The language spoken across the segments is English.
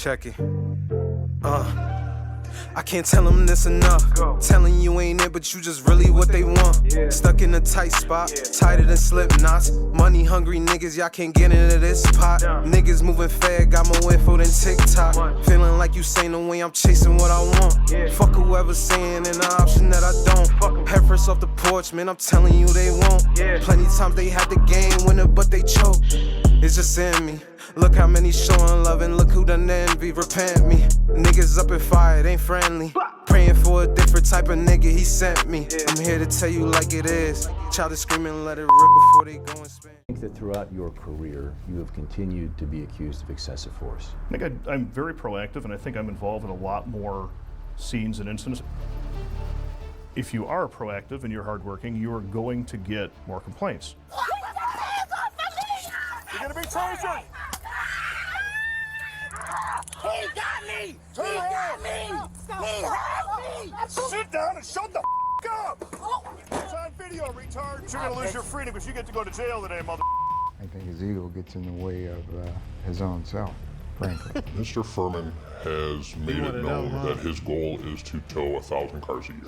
Check it. I can't tell them this enough. Telling you ain't it, but you just really what they want. Stuck in a tight spot, tighter than slip knots. Money hungry niggas, y'all can't get into this pot. Niggas moving fast, got more info than TikTok. Feeling like you saying the way I'm chasing what I want. Fuck whoever's saying an option that I don't. Head first off the porch, man, I'm telling you they won't. Plenty times they had the game winner, but they choke. It's just in me. Look how many showing love and look who done envy. Repent me. Niggas up and fired, ain't friendly. Praying for a different type of nigga he sent me. I'm here to tell you like it is. Child is screaming, let it rip before they go and spin. I think that throughout your career, you have continued to be accused of excessive force. I think I'm very proactive, and I think I'm involved in a lot more scenes and incidents. If you are proactive and you're hardworking, you are going to get more complaints. You're gonna be tasered! He got me! He got me! He had me! Sit down and shut the up! It's on video, retard. You're gonna lose your freedom because you get to go to jail today, mother. I think his ego gets in the way of his own self, frankly. Mr. Furman has made it known that his goal is to tow 1,000 cars a year.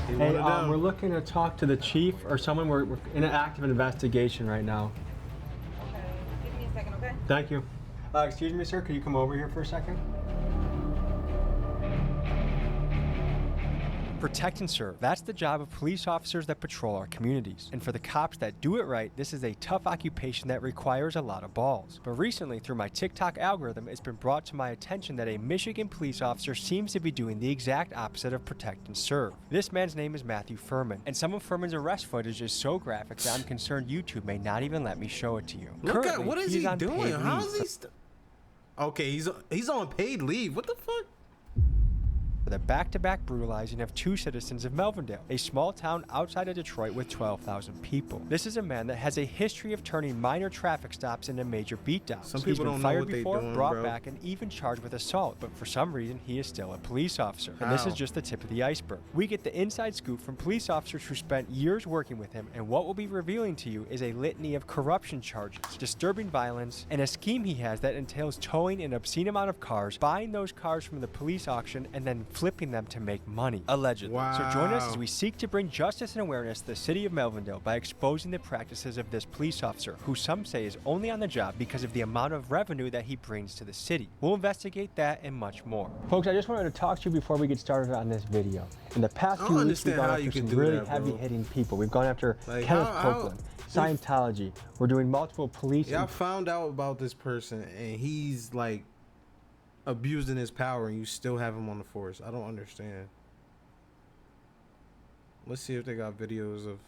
Hey, we're looking to talk to the chief or someone. We're in an active investigation right now. Okay, give me a second, okay? Thank you. Excuse me, sir, could you come over here for a second? Protect and serve. That's the job of police officers that patrol our communities. And for the cops that do it right, this is a tough occupation that requires a lot of balls. But recently, through my TikTok algorithm, it's been brought to my attention that a Michigan police officer seems to be doing the exact opposite of protect and serve. This man's name is Matthew Furman, and some of Furman's arrest footage is so graphic that I'm concerned YouTube may not even let me show it to you. Look at what is he doing? How is he okay, he's on paid leave. What the fuck? For the back-to-back brutalizing of two citizens of Melvindale, a small town outside of Detroit with 12,000 people. This is a man that has a history of turning minor traffic stops into major beatdowns. Some people don't know what they're doing, brought back, and even charged with assault, but for some reason he is still a police officer. And this is just the tip of the iceberg. We get the inside scoop from police officers who spent years working with him, and what we'll be revealing to you is a litany of corruption charges, disturbing violence, and a scheme he has that entails towing an obscene amount of cars, buying those cars from the police auction, and then flipping them to make money, allegedly. Wow. So join us as we seek to bring justice and awareness to the city of Melvindale by exposing the practices of this police officer, who some say is only on the job because of the amount of revenue that he brings to the city. We'll investigate that and much more. Folks, I just wanted to talk to you before we get started on this video. In the past few weeks, we've gone after some really heavy-hitting people. We've gone after Kenneth Copeland, Scientology. We're doing multiple police. Yeah, I found out about this person, and he's like abusing his power, and you still have him on the force. I don't understand. Let's see if they got videos of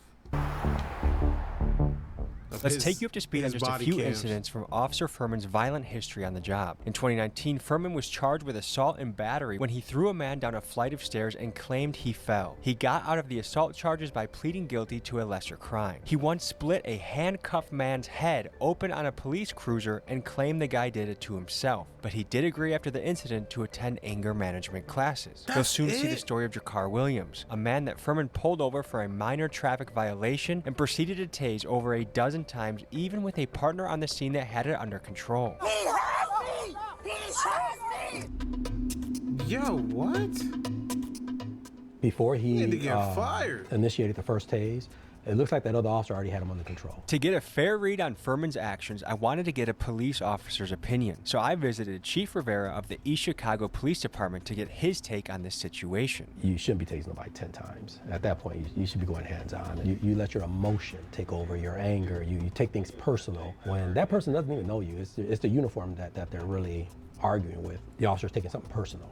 Let's take you up to speed on just a few incidents from Officer Furman's violent history on the job. In 2019, Furman was charged with assault and battery when he threw a man down a flight of stairs and claimed he fell. He got out of the assault charges by pleading guilty to a lesser crime. He once split a handcuffed man's head open on a police cruiser and claimed the guy did it to himself. But he did agree after the incident to attend anger management classes. You'll soon see the story of Jakar Williams, a man that Furman pulled over for a minor traffic violation and proceeded to tase over a dozen times, even with a partner on the scene that had it under control. He has me! He has me! Yo, what? Before he need to get fired. Initiated the first tase, it looks like that other officer already had him under control. To get a fair read on Furman's actions, I wanted to get a police officer's opinion. So I visited Chief Rivera of the East Chicago Police Department to get his take on this situation. You shouldn't be tasing nobody 10 times. At that point, you should be going hands-on. You let your emotion take over, your anger. You take things personal. When that person doesn't even know you, it's the uniform that they're really arguing with. The officer's taking something personal.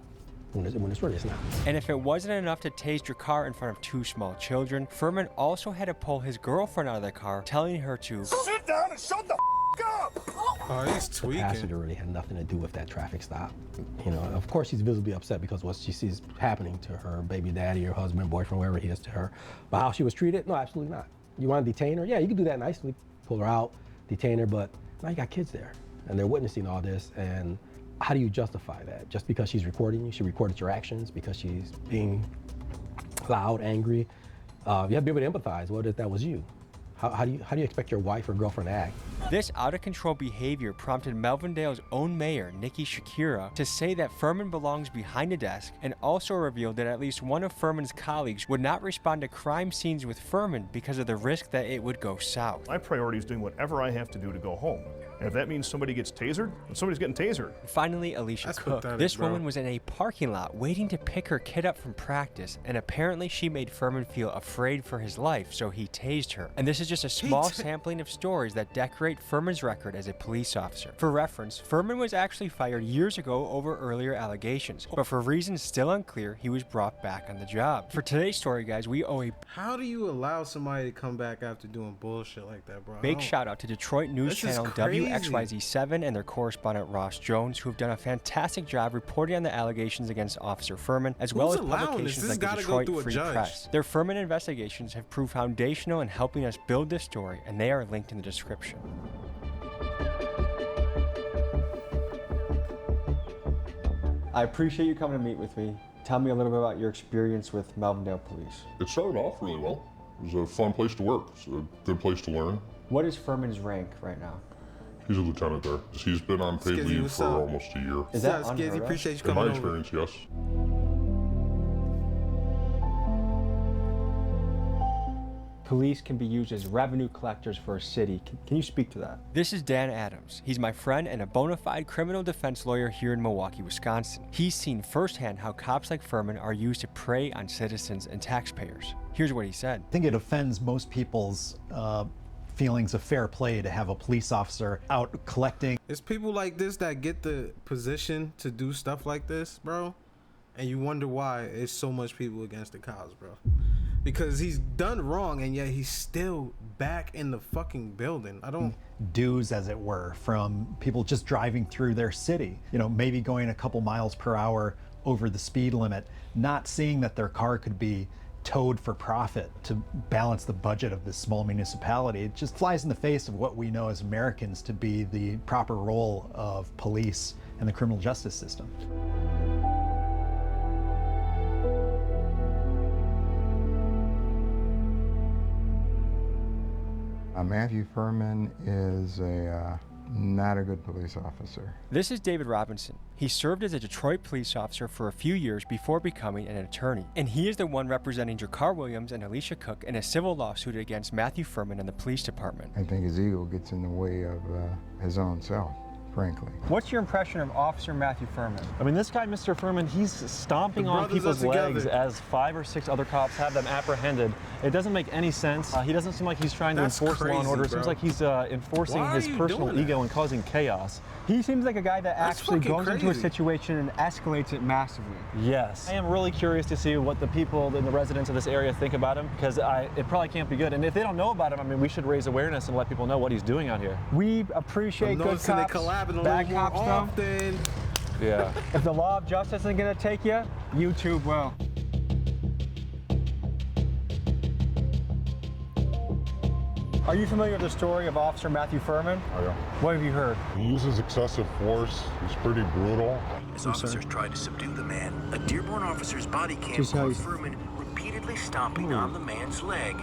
When it's really, it's not. And if it wasn't enough to tase your car in front of two small children, Furman also had to pull his girlfriend out of the car, telling her to Sit down and shut the up! Oh, he's tweaking. The passenger really had nothing to do with that traffic stop. You know, of course she's visibly upset because what she sees happening to her baby daddy, her husband, boyfriend, wherever he is to her. But how she was treated? No, absolutely not. You want to detain her? Yeah, you can do that nicely. Pull her out, detain her, but now you got kids there, and they're witnessing all this, and how do you justify that? Just because she's recording you, she recorded your actions because she's being loud, angry. You have to be able to empathize. What if that was you? How do you expect your wife or girlfriend to act? This out-of-control behavior prompted Melvindale's own mayor, Nikki Shakira, to say that Furman belongs behind a desk, and also revealed that at least one of Furman's colleagues would not respond to crime scenes with Furman because of the risk that it would go south. My priority is doing whatever I have to do to go home. And if that means somebody gets tasered, then somebody's getting tasered. Finally, Alicia Cook. This woman was in a parking lot waiting to pick her kid up from practice, and apparently she made Furman feel afraid for his life, so he tased her. And this is just a small sampling of stories that decorate Furman's record as a police officer. For reference, Furman was actually fired years ago over earlier allegations, but for reasons still unclear, he was brought back on the job. For today's story, guys, we owe a How do you allow somebody to come back after doing bullshit like that, bro? big shout out to Detroit news channel WXYZ7 and their correspondent Ross Jones, who have done a fantastic job reporting on the allegations against Officer Furman, as well as publications like the Detroit Free Press. Their Furman investigations have proved foundational in helping us build this story, and they are linked in the description. I appreciate you coming to meet with me. Tell me a little bit about your experience with Melvindale Police. It started off really well. It was a fun place to work. It's a good place to learn. What is Furman's rank right now? He's a lieutenant there. He's been on paid leave for almost a year. Is that unheard of? Appreciate you In coming my over. experience, yes. Police can be used as revenue collectors for a city. Can you speak to that? This is Dan Adams. He's my friend and a bona fide criminal defense lawyer here in Milwaukee, Wisconsin. He's seen firsthand how cops like Furman are used to prey on citizens and taxpayers. Here's what he said. I think it offends most people's feelings of fair play to have a police officer out collecting. It's people like this that get the position to do stuff like this, bro. And you wonder why it's so much people against the cops, bro. Because he's done wrong, and yet he's still back in the fucking building. I don't... Dues, as it were, from people just driving through their city. You know, maybe going a couple miles per hour over the speed limit, not seeing that their car could be towed for profit to balance the budget of this small municipality. It just flies in the face of what we know as Americans to be the proper role of police and the criminal justice system. Matthew Furman is not a good police officer. This is David Robinson. He served as a Detroit police officer for a few years before becoming an attorney. And he is the one representing Jakar Williams and Alicia Cook in a civil lawsuit against Matthew Furman and the police department. I think his ego gets in the way of his own self, frankly. What's your impression of Officer Matthew Furman? I mean, this guy, Mr. Furman, he's stomping on people's legs as 5 or 6 other cops have them apprehended. It doesn't make any sense. He doesn't seem like he's trying to enforce law and order. It seems like he's enforcing his personal ego and causing chaos. He seems like a guy that actually goes into a situation and escalates it massively. Yes. I am really curious to see what the people and the residents of this area think about him, because it probably can't be good. And if they don't know about him, I mean, we should raise awareness and let people know what he's doing out here. We appreciate good cops, bad cops often. Yeah. If the law of justice isn't gonna take you, YouTube will. Are you familiar with the story of Officer Matthew Furman? Oh, yeah. What have you heard? He uses excessive force. He's pretty brutal. As officers tried to subdue the man, a Dearborn officer's body cam caught Furman repeatedly stomping on the man's leg.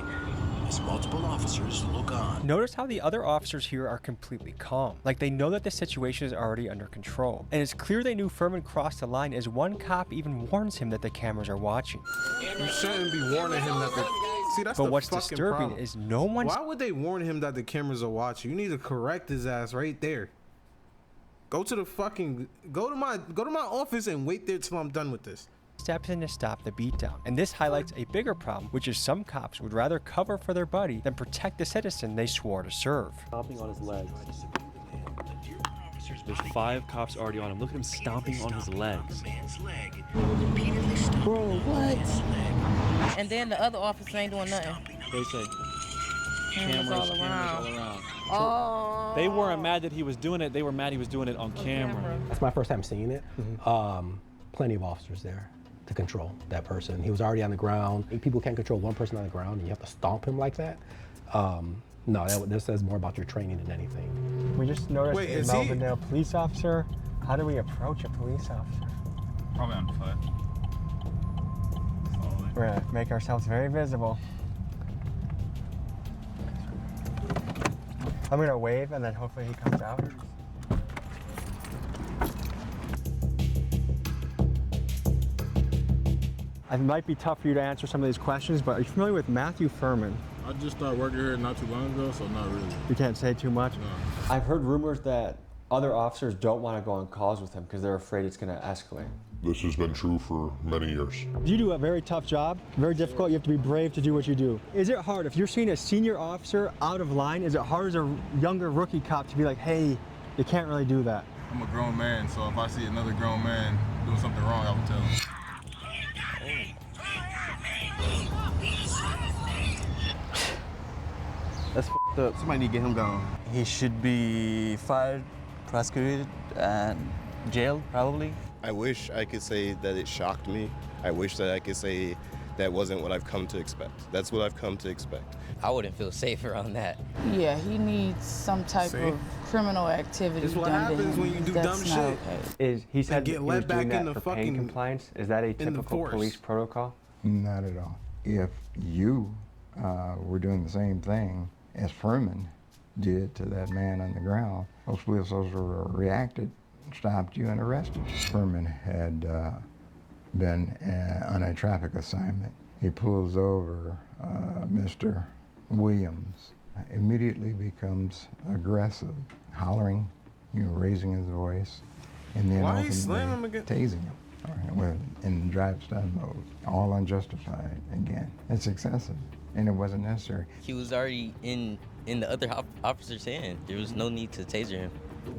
As multiple officers look on. Notice how the other officers here are completely calm. Like they know that the situation is already under control. And it's clear they knew Furman crossed the line, as one cop even warns him that the cameras are watching. You shouldn't be warning him that the... See, that's but the what's fucking disturbing problem. is no one's... Why would they warn him that the cameras are watching? You need to correct his ass right there. Go to the fucking... Go to my office and wait there till I'm done with this. Steps in to stop the beatdown. And this highlights a bigger problem, which is some cops would rather cover for their buddy than protect the citizen they swore to serve. Stomping on his legs. There's 5 cops already on him. Look at him stomping on his legs. Bro, what? And then the other officer ain't doing nothing. They say Cameras all around. So they weren't mad that he was doing it. They were mad he was doing it on camera. That's my first time seeing it. Plenty of officers there to control that person. He was already on the ground. People can't control one person on the ground, and you have to stomp him like that. No, this says more about your training than anything. We just noticed a Melvindale police officer. How do we approach a police officer? Probably on foot. Slowly. We're gonna make ourselves very visible. I'm gonna wave and then hopefully he comes out. It might be tough for you to answer some of these questions, but are you familiar with Matthew Furman? I just started working here not too long ago, so not really. You can't say too much? No. I've heard rumors that other officers don't want to go on calls with him because they're afraid it's going to escalate. This has been true for many years. You do a very tough job, very difficult. You have to be brave to do what you do. Is it hard, if you're seeing a senior officer out of line, is it hard as a younger rookie cop to be like, hey, you can't really do that? I'm a grown man, so if I see another grown man doing something wrong, I will tell him. That's f***ed up. Somebody need to get him gone. He should be fired, prosecuted, and jailed, probably. I wish I could say that it shocked me. I wish that I could say that wasn't what I've come to expect. That's what I've come to expect. I wouldn't feel safe around that. Yeah, he needs some type of criminal activity This is what done to happens him. when you do That's dumb not shit. okay. He said get he was let back doing that in the for fucking- pain compliance. Is that a in the typical force. police protocol? Not at all. If you were doing the same thing as Furman did to that man on the ground, those police officers reacted, stopped you, and arrested. Furman had been on a traffic assignment. He pulls over Mr. Williams, immediately becomes aggressive, hollering, raising his voice, and then Why he slam him ultimately again? tasing him. Well, in drive-stop mode, all unjustified again. It's excessive, and it wasn't necessary. He was already in the other officer's hand. There was no need to taser him.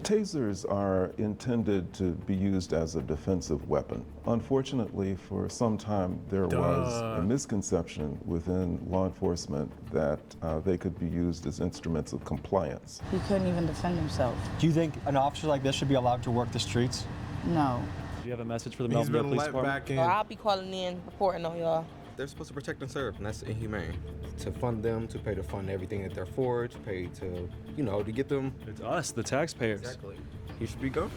Tasers are intended to be used as a defensive weapon. Unfortunately, for some time, there was a misconception within law enforcement that they could be used as instruments of compliance. He couldn't even defend himself. Do you think an officer like this should be allowed to work the streets? No. Do you have a message for the He's Melvindale been Police let Department? back in. I'll be calling in, reporting on y'all. They're supposed to protect and serve, and that's inhumane. To fund them, to pay to fund everything that they're for, to pay to, to get them. It's us, the taxpayers. Exactly. He should be gone.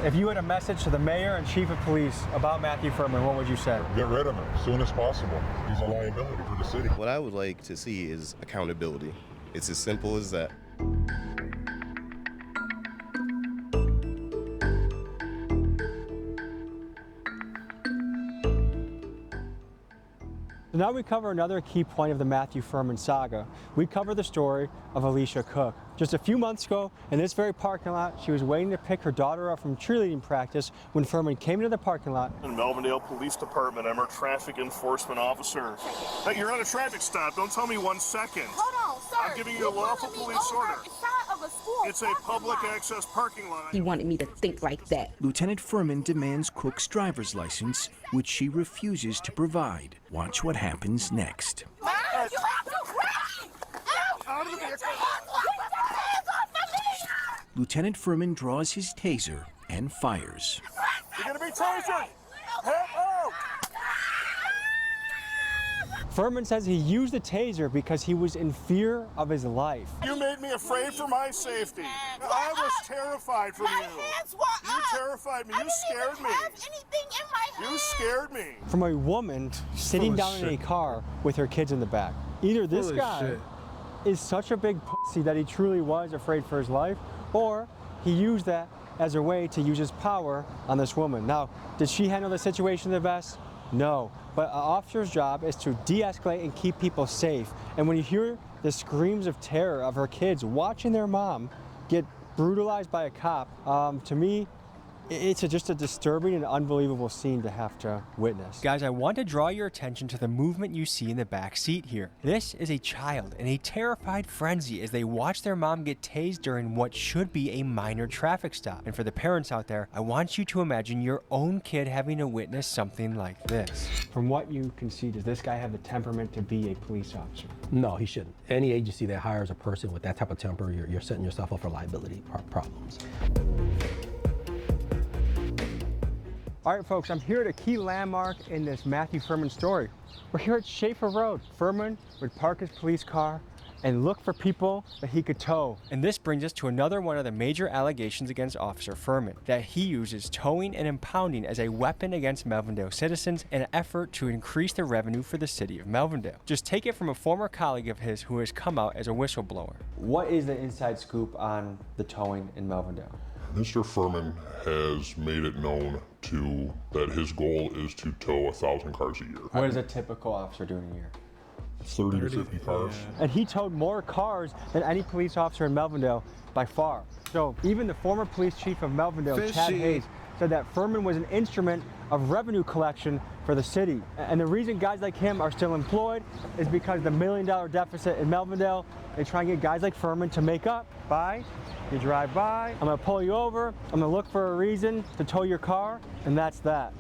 If you had a message to the mayor and chief of police about Matthew Furman, what would you say? Get rid of him as soon as possible. He's a liability for the city. What I would like to see is accountability. It's as simple as that. So now we cover another key point of the Matthew Furman saga. We cover the story of Alicia Cook. Just a few months ago, in this very parking lot, she was waiting to pick her daughter up from cheerleading practice when Furman came into the parking lot. In Melvindale Police Department, I'm a traffic enforcement officer. Hey, you're on a traffic stop. Don't tell me 1 second. Hold on, sir. I'm giving you a lawful police order. It's a public access parking lot. He wanted me to think like that. Lieutenant Furman demands Cook's driver's license, which she refuses to provide. Watch what happens next. You have to crash! Out of the vehicle. Get your hands off of me! Lieutenant Furman draws his taser and fires. You're gonna be tasered! Head out! Furman says he used the taser because he was in fear of his life. You made me afraid for my safety. I was terrified from you. You terrified me. You scared me. You scared me. From a woman sitting down in a car with her kids in the back. Either this Holy guy shit. is such a big pussy that he truly was afraid for his life, or he used that as a way to use his power on this woman. Now, did she handle the situation the best? No, but an officer's job is to de-escalate and keep people safe. And when you hear the screams of terror of her kids watching their mom get brutalized by a cop, to me, it's just a disturbing and unbelievable scene to have to witness. Guys, I want to draw your attention to the movement you see in the back seat here. This is a child in a terrified frenzy as they watch their mom get tased during what should be a minor traffic stop. And for the parents out there, I want you to imagine your own kid having to witness something like this. From what you can see, does this guy have the temperament to be a police officer? No, he shouldn't. Any agency that hires a person with that type of temper, you're setting yourself up for liability problems. All right, folks, I'm here at a key landmark in this Matthew Furman story. We're here at Schaefer Road. Furman would park his police car and look for people that he could tow. And this brings us to another one of the major allegations against Officer Furman, that he uses towing and impounding as a weapon against Melvindale citizens in an effort to increase the revenue for the city of Melvindale. Just take it from a former colleague of his who has come out as a whistleblower. What is the inside scoop on the towing in Melvindale? Mr. Furman has made it known that his goal is to tow 1,000 cars a year. What does a typical officer do in a year? 30 to 50 cars. And he towed more cars than any police officer in Melvindale by far. So even the former police chief of Melvindale, Chad Hayes, said that Furman was an instrument of revenue collection for the city. And the reason guys like him are still employed is because the $1 million deficit in Melvindale, they try and get guys like Furman to make up by, you drive by, I'm gonna pull you over, I'm gonna look for a reason to tow your car, and that's that.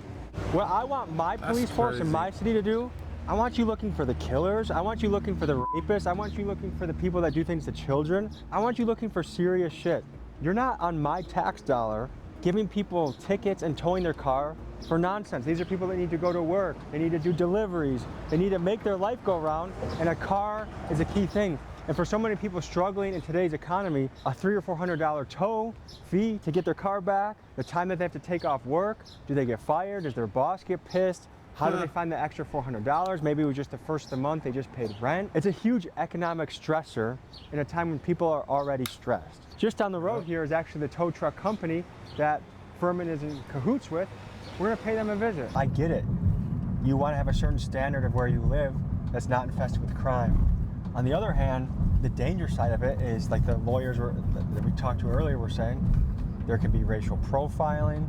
What I want my police force in my city to do, I want you looking for the killers, I want you looking for the rapists, I want you looking for the people that do things to children, I want you looking for serious shit. You're not on my tax dollar giving people tickets and towing their car for nonsense. These are people that need to go to work, they need to do deliveries, they need to make their life go round, and a car is a key thing. And for so many people struggling in today's economy, a $300 or $400 tow fee to get their car back, the time that they have to take off work, do they get fired, does their boss get pissed? How do they find the extra $400? Maybe it was just the first of the month, they just paid rent. It's a huge economic stressor in a time when people are already stressed. Just down the road here is actually the tow truck company that Furman is in cahoots with. We're gonna pay them a visit. I get it. You wanna have a certain standard of where you live that's not infested with crime. On the other hand, the danger side of it is, like the lawyers that we talked to earlier were saying, there can be racial profiling,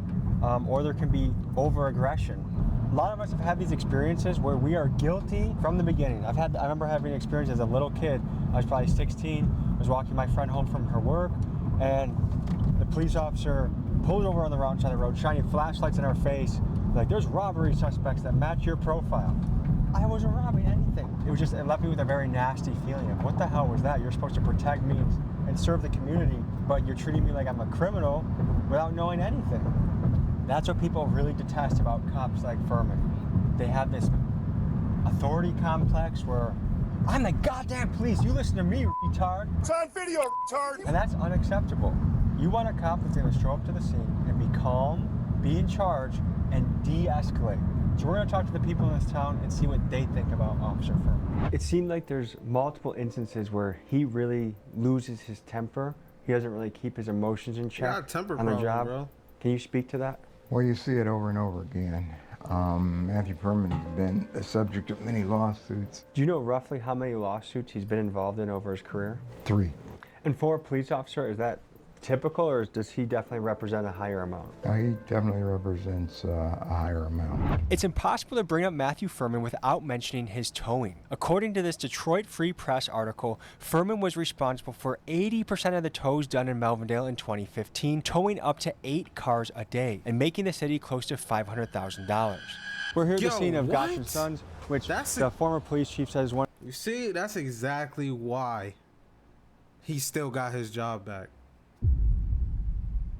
or there can be over-aggression. A lot of us have had these experiences where we are guilty from the beginning. I remember having an experience as a little kid. I was probably 16. I was walking my friend home from her work, and the police officer pulled over on the wrong side of the road, shining flashlights in our face, like, there's robbery suspects that match your profile. I wasn't robbing anything. It left me with a very nasty feeling of, what the hell was that? You're supposed to protect me and serve the community, but you're treating me like I'm a criminal without knowing anything. That's what people really detest about cops like Furman. They have this authority complex where, I'm the goddamn police, you listen to me, retard. It's on video, retard. And that's unacceptable. You want a cop that's gonna show up to the scene and be calm, be in charge, and de-escalate. So we're gonna talk to the people in this town and see what they think about Officer Furman. It seemed like there's multiple instances where he really loses his temper. He doesn't really keep his emotions in check on the job. Bro. Can you speak to that? Well, you see it over and over again. Matthew Furman has been the subject of many lawsuits. Do you know roughly how many lawsuits he's been involved in over his career? 3. And for a police officer, is that typical, or does he definitely represent a higher amount? He definitely represents a higher amount. It's impossible to bring up Matthew Furman without mentioning his towing. According to this Detroit Free Press article, Furman was responsible for 80% of the tows done in Melvindale in 2015, towing up to 8 cars a day and making the city close to $500,000. We're here at the scene of Gotch and Sons, which the former police chief says one. You see, that's exactly why he still got his job back.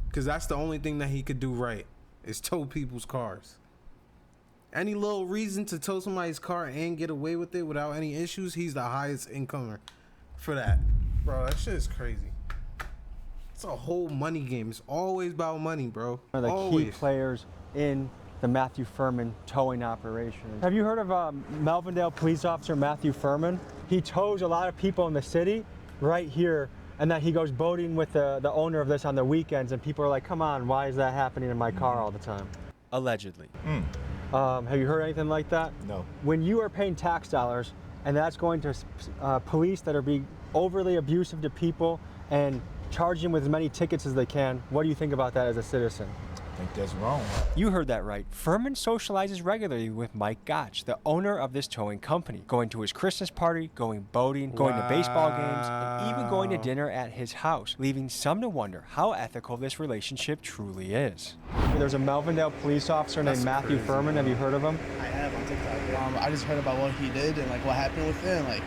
Because that's the only thing that he could do right, is tow people's cars. Any little reason to tow somebody's car and get away with it without any issues, he's the highest incomer for that. Bro, that shit is crazy. It's a whole money game. It's always about money, bro. One of the key players in the Matthew Furman towing operation. Have you heard of Melvindale police officer Matthew Furman? He tows a lot of people in the city right here, and that he goes boating with the owner of this on the weekends, and people are like, come on, why is that happening in my car all the time? Allegedly. Have you heard anything like that? No. When you are paying tax dollars, and that's going to police that are being overly abusive to people and charging them with as many tickets as they can, what do you think about that as a citizen? I think that's wrong. You heard that right. Furman socializes regularly with Mike Gotch, the owner of this towing company, going to his Christmas party, going boating, going to baseball games, and even going to dinner at his house, leaving some to wonder how ethical this relationship truly is. There's a Melvindale police officer named Matthew Furman. Have you heard of him? I have on TikTok. I just heard about what he did and like what happened with him. Like,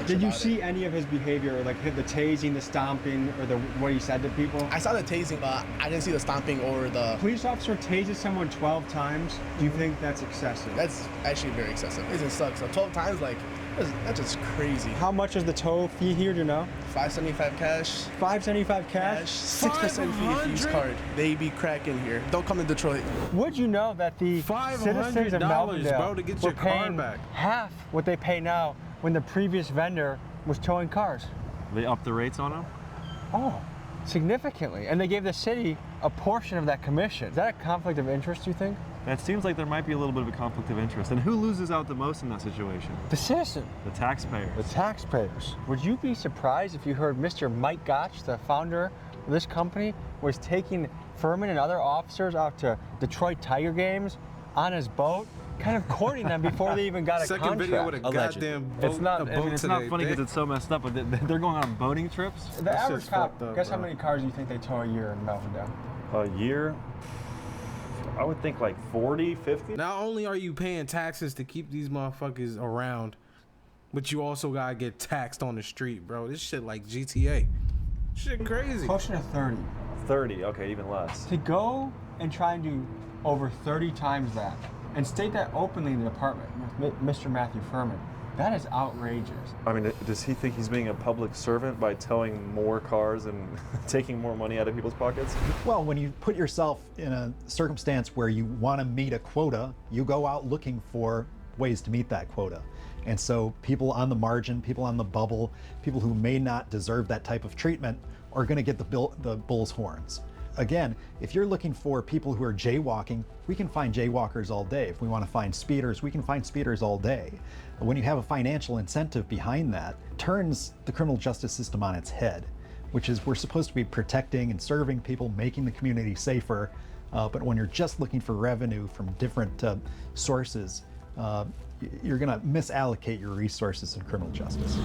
did you see any of his behavior, like the tasing, the stomping, or what he said to people? I saw the tasing, but I didn't see the stomping or the... Police officer tases someone 12 times. Do you think that's excessive? That's actually very excessive. It sucks. So 12 times, like, That's just crazy. How much is the tow fee here, do you know? $575 cash. $575 cash? 6% fee if you use card. They be cracking here. Don't come to Detroit. Would you know that the citizens of Melvindale bro, to get were your car paying back. half what they pay now when the previous vendor was towing cars? They upped the rates on them? Oh, significantly. And they gave the city a portion of that commission. Is that a conflict of interest, you think? That seems like there might be a little bit of a conflict of interest. And who loses out the most in that situation? The citizen. The taxpayers. The taxpayers. Would you be surprised if you heard Mr. Mike Gotch, the founder of this company, was taking Furman and other officers out to Detroit Tiger games on his boat, kind of courting them before they even got a Second contract? video with a goddamn boat. It's not, a I mean, boat it's not today, funny because dick. it's so messed up, but they're going on boating trips. The That's average just cop, fucked up, guess bro. how many cars do you think they tow a year in Melvindale? A year? I would think like 40, 50. Not only are you paying taxes to keep these motherfuckers around, but you also gotta get taxed on the street, bro. This shit like GTA. Shit crazy. Closer to 30. 30, okay, even less. To go and try and do over 30 times that, and state that openly in the department with Mr. Matthew Furman, that is outrageous. I mean, does he think he's being a public servant by towing more cars and taking more money out of people's pockets? Well, when you put yourself in a circumstance where you want to meet a quota, you go out looking for ways to meet that quota. And so people on the margin, people on the bubble, people who may not deserve that type of treatment are going to get the bull's horns. Again, if you're looking for people who are jaywalking, we can find jaywalkers all day. If we want to find speeders, we can find speeders all day. But when you have a financial incentive behind that, it turns the criminal justice system on its head, which is we're supposed to be protecting and serving people, making the community safer. But when you're just looking for revenue from different sources, you're going to misallocate your resources in criminal justice.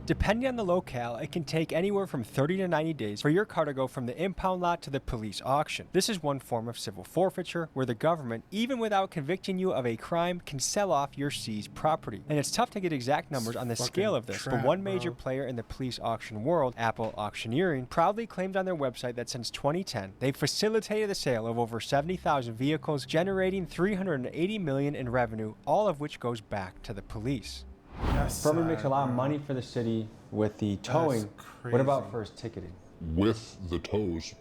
Depending on the locale, it can take anywhere from 30 to 90 days for your car to go from the impound lot to the police auction. This is one form of civil forfeiture where the government, even without convicting you of a crime, can sell off your seized property. And it's tough to get exact numbers on the scale of this, but one major player in the police auction world, Apple Auctioneering, proudly claimed on their website that since 2010, they've facilitated the sale of over 70,000 vehicles, generating $380 million in revenue, all of which goes back to the police. Furman makes a lot of money for the city with the towing. What about for his ticketing? With the tows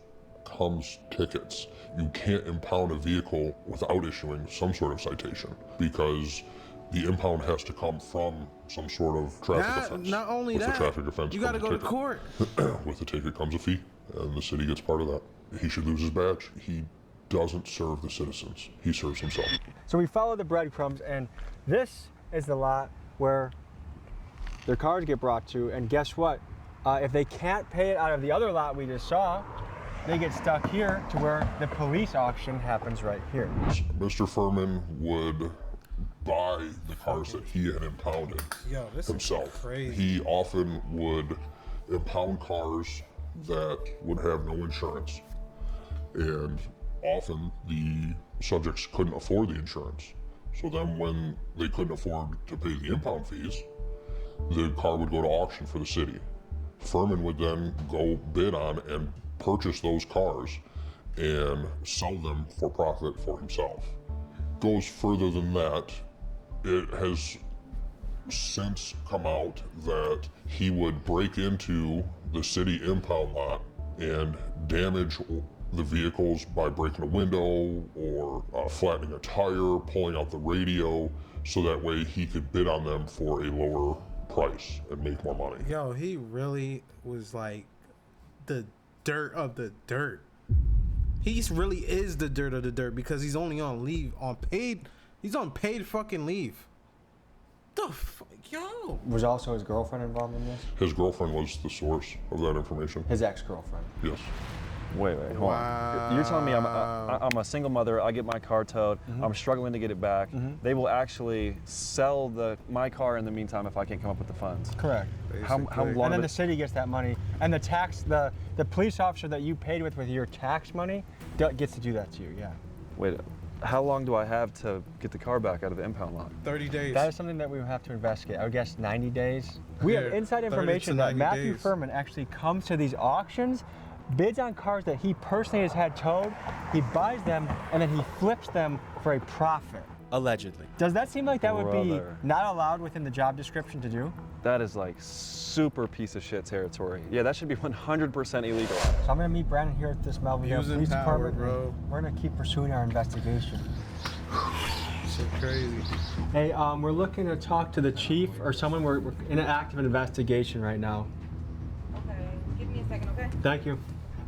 comes tickets. You can't impound a vehicle without issuing some sort of citation because the impound has to come from some sort of traffic offense. Not only with that, the traffic offense you gotta comes go a to ticket. court. With the ticket comes a fee, and the city gets part of that. He should lose his badge. He doesn't serve the citizens. He serves himself. So we follow the breadcrumbs, and this is the lot where their cars get brought to, and guess what? If they can't pay it out of the other lot we just saw, they get stuck here to where the police auction happens right here. Mr. Furman would buy the cars that he had impounded himself. He often would impound cars that would have no insurance, and often the subjects couldn't afford the insurance. So then when they couldn't afford to pay the impound fees, the car would go to auction for the city. Furman would then go bid on and purchase those cars and sell them for profit for himself. Goes further than that. It has since come out that he would break into the city impound lot and damage the vehicles by breaking a window or flattening a tire, pulling out the radio, so that way he could bid on them for a lower price and make more money. Yo, he really was like the dirt of the dirt. He really is the dirt of the dirt because he's only on leave, he's on paid fucking leave. The fuck, yo. Was also his girlfriend involved in this? His girlfriend was the source of that information. His ex-girlfriend? Yes. Wait, hold on. You're telling me I'm a single mother, I get my car towed, I'm struggling to get it back. They will actually sell my car in the meantime if I can't come up with the funds. Correct. How long? And then the city gets that money, and the police officer that you paid with your tax money gets to do that to you, yeah. Wait, how long do I have to get the car back out of the impound lot? 30 days. That is something that we would have to investigate. I would guess 90 days. We have inside information that Matthew Furman actually comes to these auctions, bids on cars that he personally has had towed, he buys them, and then he flips them for a profit. allegedly. Does that seem like that would be not allowed within the job description to do? That is like super piece of shit territory. Yeah, that should be 100% illegal. So I'm gonna meet Brandon here at this Melvindale Police Department. Bro. We're gonna keep pursuing our investigation. So crazy. Hey, we're looking to talk to the chief or someone. We're in an active investigation right now. Okay, give me a second, okay? Thank you.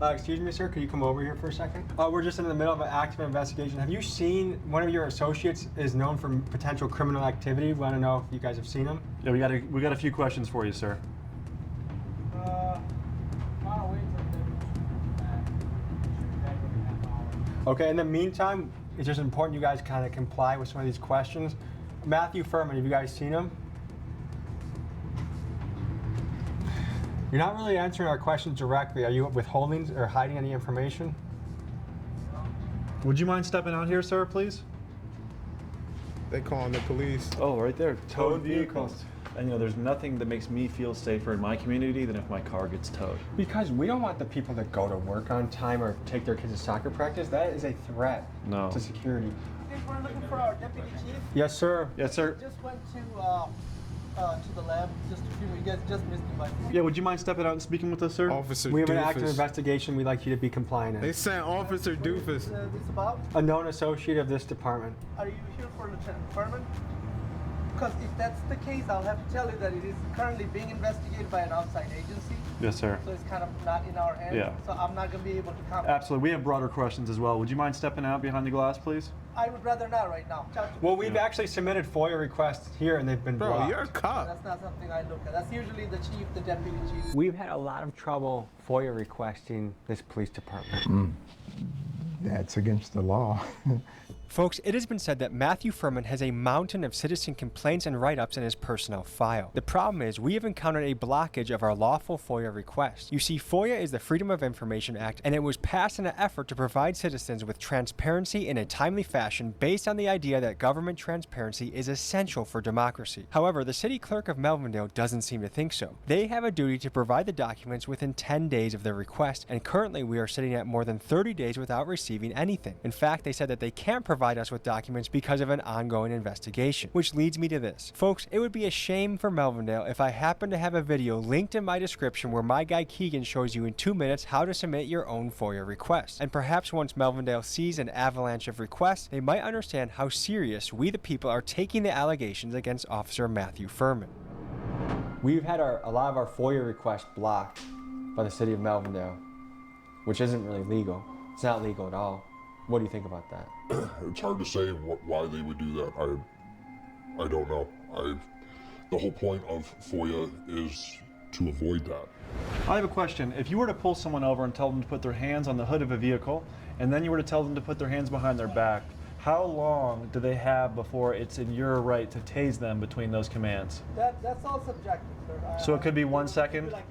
Excuse me, sir, could you come over here for a second? We're just in the middle of an active investigation. Have you seen one of your associates is known for potential criminal activity? We want to know if you guys have seen him. Yeah, we got a few questions for you, sir. Okay, in the meantime, it's just important you guys kind of comply with some of these questions. Matthew Furman, have you guys seen him? You're not really answering our questions directly. Are you withholding or hiding any information? Would you mind stepping out here, sir, please? They calling the police. Oh, right there. Towed vehicles. And you know, there's nothing that makes me feel safer in my community than if my car gets towed. Because we don't want the people that go to work on time or take their kids to soccer practice. That is a threat to security. We're looking for our deputy chief. Yes, sir. Yes, sir. Just went to the lab just a few. You guys just missed him by. Yeah, would you mind stepping out and speaking with us, sir? Officer We have an Doofus. active investigation. We'd like you to be compliant in. They sent Officer Doofus. This about? A known associate of this department. Are you here for Lieutenant Furman? Because if that's the case, I'll have to tell you that it is currently being investigated by an outside agency. Yes, sir. So it's kind of not in our hands. Yeah. So I'm not going to be able to comment. Absolutely. We have broader questions as well. Would you mind stepping out behind the glass, please? I would rather not right now. Well, we've actually submitted FOIA requests here and they've been blocked. You're a cop. That's not something I look at. That's usually the chief, the deputy chief. We've had a lot of trouble FOIA requesting this police department. That's against the law. Folks, it has been said that Matthew Furman has a mountain of citizen complaints and write-ups in his personnel file. The problem is we have encountered a blockage of our lawful FOIA request. You see, FOIA is the Freedom of Information Act, and it was passed in an effort to provide citizens with transparency in a timely fashion based on the idea that government transparency is essential for democracy. However, the city clerk of Melvindale doesn't seem to think so. They have a duty to provide the documents within 10 days of their request, and currently we are sitting at more than 30 days without receiving anything. In fact, they said that they can't provide us with documents because of an ongoing investigation, which leads me to this. Folks, it would be a shame for Melvindale if I happen to have a video linked in my description where my guy Keegan shows you in 2 minutes how to submit your own FOIA request. And perhaps once Melvindale sees an avalanche of requests, they might understand how serious we the people are taking the allegations against Officer Matthew Furman. We've had a lot of our FOIA requests blocked by the city of Melvindale, which isn't really legal. It's not legal at all. What do you think about that? It's hard to say why they would do that. I don't know. The whole point of FOIA is to avoid that. I have a question. If you were to pull someone over and tell them to put their hands on the hood of a vehicle, and then you were to tell them to put their hands behind their back, how long do they have before it's in your right to tase them between those commands? That's all subjective, sir. So it could be 1 second? Like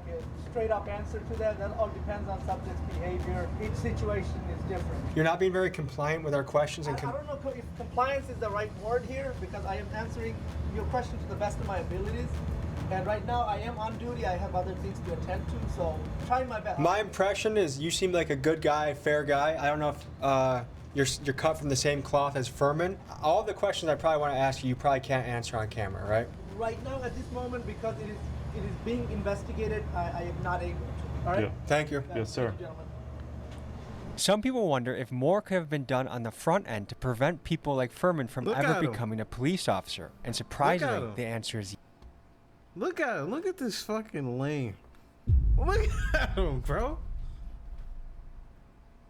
a straight up answer to that. That all depends on subject's behavior. Each situation is different. You're not being very compliant with our questions. I don't know if compliance is the right word here because I am answering your question to the best of my abilities. And right now I am on duty. I have other things to attend to, so trying my best. My impression is you seem like a good guy, fair guy. I don't know if you're cut from the same cloth as Furman. All the questions I probably want to ask you, you probably can't answer on camera, right? Right now at this moment, because it is being investigated, I am not able to. All right? Yeah. Thank you. Yes, sir. Some people wonder if more could have been done on the front end to prevent people like Furman from ever becoming a police officer. And surprisingly, the answer is Look at him. Look at this fucking lame. Look at him, bro.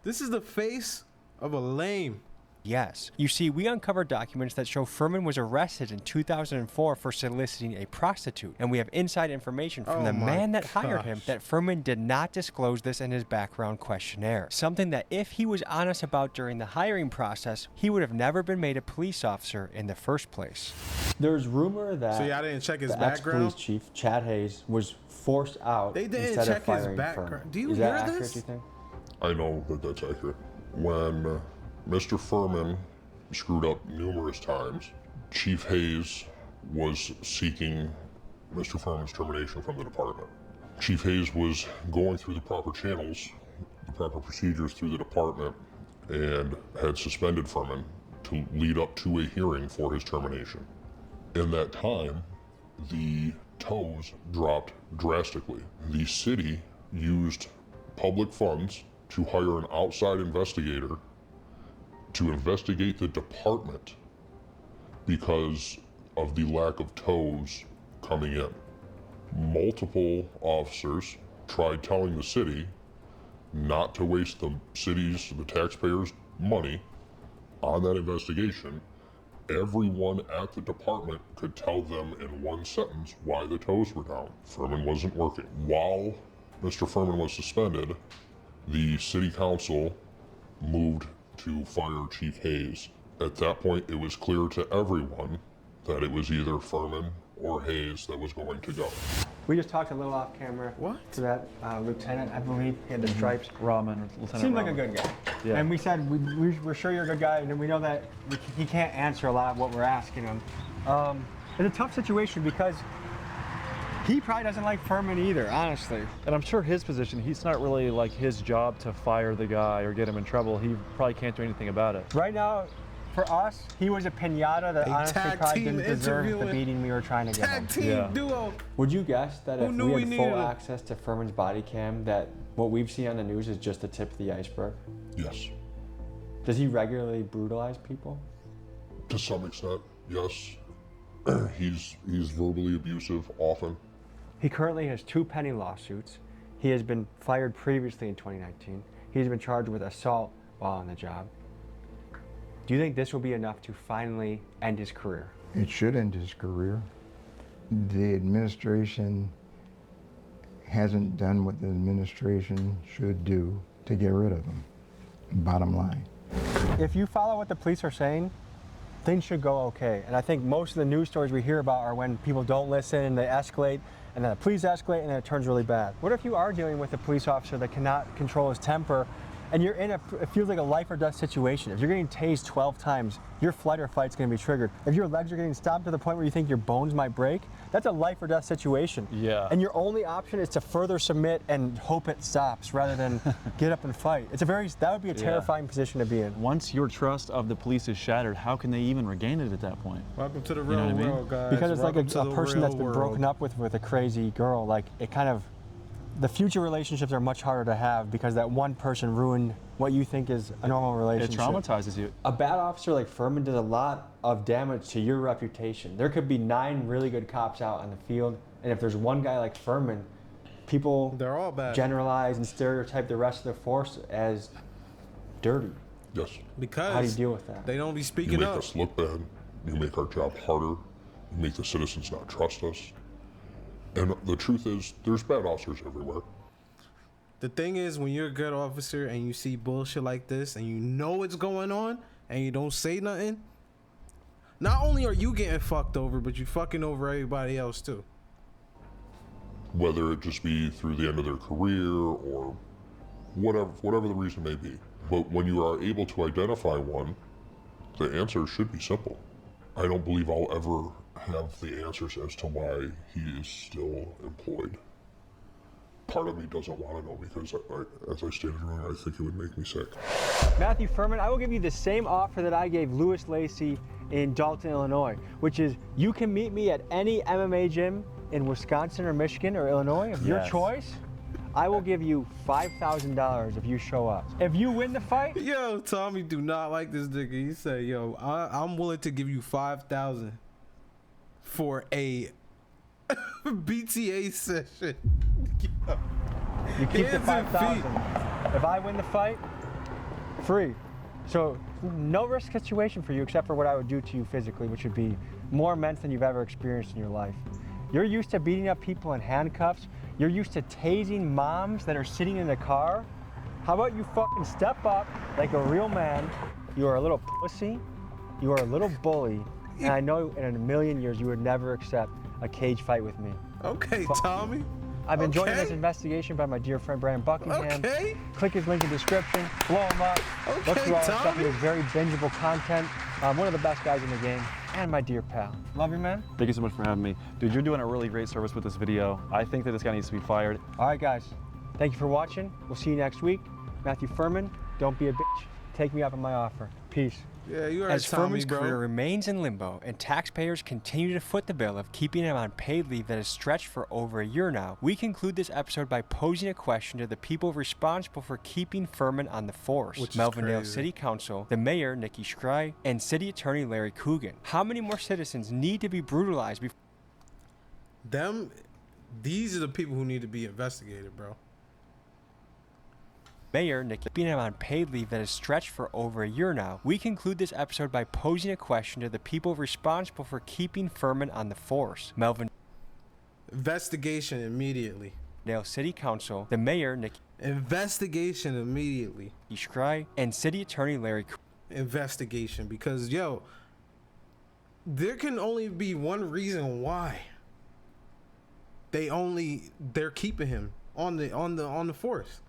This is the face of a lame. yes. You see, we uncovered documents that show Furman was arrested in 2004 for soliciting a prostitute, and we have inside information from the man that hired him that Furman did not disclose this in his background questionnaire. Something that if he was honest about during the hiring process, he would have never been made a police officer in the first place. There's rumor that So y'all didn't check his the background? ex-police chief, Chad Hayes, was forced out They didn't instead check of firing his background. Furman. Do you Is hear that accurate, this? do you think? I know that that's accurate. When Mr. Furman screwed up numerous times, Chief Hayes was seeking Mr. Furman's termination from the department. Chief Hayes was going through the proper channels, the proper procedures through the department, and had suspended Furman to lead up to a hearing for his termination. In that time, the tows dropped drastically. The city used public funds to hire an outside investigator to investigate the department because of the lack of tows coming in. Multiple officers tried telling the city not to waste the city's, the taxpayers' money on that investigation. Everyone at the department could tell them in one sentence why the tows were down. Furman wasn't working. While Mr. Furman was suspended, the city council moved to fire Chief Hayes. At that point, it was clear to everyone that it was either Furman or Hayes that was going to go. We just talked a little off camera to that lieutenant, I believe. He had the stripes. Lieutenant Seemed like a Rahman. good guy. Yeah. And we said, we're sure you're a good guy, and we know that he can't answer a lot of what we're asking him. It's a tough situation because he probably doesn't like Furman either, honestly. And I'm sure his position, he's not really like his job to fire the guy or get him in trouble. He probably can't do anything about it. Right now, for us, he was a pinata that honestly probably didn't deserve the beating we were trying to get him. Tag team duo. Would you guess that Who if knew we we had needed full him? access to Furman's body cam, that what we've seen on the news is just the tip of the iceberg? Yes. Does he regularly brutalize people? To some extent, yes. He's verbally abusive often. He currently has 2 pending lawsuits. He has been fired previously in 2019. He's been charged with assault while on the job. Do you think this will be enough to finally end his career? It should end his career. The administration hasn't done what the administration should do to get rid of him. Bottom line. If you follow what the police are saying, things should go okay. And I think most of the news stories we hear about are when people don't listen and they escalate, and then the police escalate and then it turns really bad. What if you are dealing with a police officer that cannot control his temper, and you're in it feels like a life or death situation? If you're getting tased 12 times, your flight or fight's gonna be triggered. If your legs are getting stomped to the point where you think your bones might break, that's a life or death situation. Yeah. And your only option is to further submit and hope it stops rather than get up and fight. That would be a terrifying position to be in. Once your trust of the police is shattered, how can they even regain it at that point? Welcome to the You real know what I mean? world, guys. Because it's like Welcome to a the person that's real been world. broken up with a crazy girl. Like, it kind of, the future relationships are much harder to have because that one person ruined what you think is a normal relationship. It traumatizes you. A bad officer like Furman does a lot of damage to your reputation. There could be 9 really good cops out on the field, and if there's one guy like Furman, people they're all bad. Generalize and stereotype the rest of the force as dirty. Yes. Because how do you deal with that? They don't be You speaking make up. us look bad. You make our job harder. You make the citizens not trust us. And the truth is, there's bad officers everywhere. The thing is, when you're a good officer and you see bullshit like this and you know what's going on and you don't say nothing, not only are you getting fucked over, but you fucking over everybody else too. Whether it just be through the end of their career or whatever the reason may be. But when you are able to identify one, the answer should be simple. I don't believe I'll ever have the answers as to why he is still employed. Part of me doesn't want to know because, as I stated earlier, I think it would make me sick. Matthew Furman, I will give you the same offer that I gave Lewis Lacey in Dalton, Illinois, which is you can meet me at any MMA gym in Wisconsin or Michigan or Illinois of your choice. I will give you $5,000 if you show up. If you win the fight, Yo, Tommy do not like this nigga. He said, yo, I'm willing to give you $5,000 for a BTA session. you keep the Hands and feet. $5,000. If I win the fight, free. So no risk situation for you except for what I would do to you physically, which would be more immense than you've ever experienced in your life. You're used to beating up people in handcuffs. You're used to tasing moms that are sitting in the car. How about you fucking step up like a real man? You are a little pussy. You are a little bully. And I know in a million years you would never accept a cage fight with me. Okay, Fuck Tommy. you. I've been joined in Okay. this investigation by my dear friend Brandon Buckingham. Okay. Click his link in the description. Blow him up. Okay, Look through all that stuff. Tommy. He has very bingeable content. One of the best guys in the game. And my dear pal. Love you, man. Thank you so much for having me. Dude, you're doing a really great service with this video. I think that this guy needs to be fired. All right, guys. Thank you for watching. We'll see you next week. Matthew Furman, don't be a bitch. Take me up on my offer. Peace. Yeah, you are As Tommy, Furman's bro. career remains in limbo and taxpayers continue to foot the bill of keeping him on paid leave that has stretched for over a year now, we conclude this episode by posing a question to the people responsible for keeping Furman on the force. Which is Melvindale crazy. City Council, the mayor, Nikki Scry, and City Attorney Larry Coogan. How many more citizens need to be brutalized before These are the people who need to be investigated, bro. Mayor Nikki keeping him on paid leave that has stretched for over a year now? We conclude this episode by posing a question to the people responsible for keeping Furman on the force. Investigation immediately. Melvindale City Council, the mayor Nikki Investigation immediately. Scry, and City Attorney Larry Coogan. Investigation, because yo, there can only be one reason why they're keeping him on the force.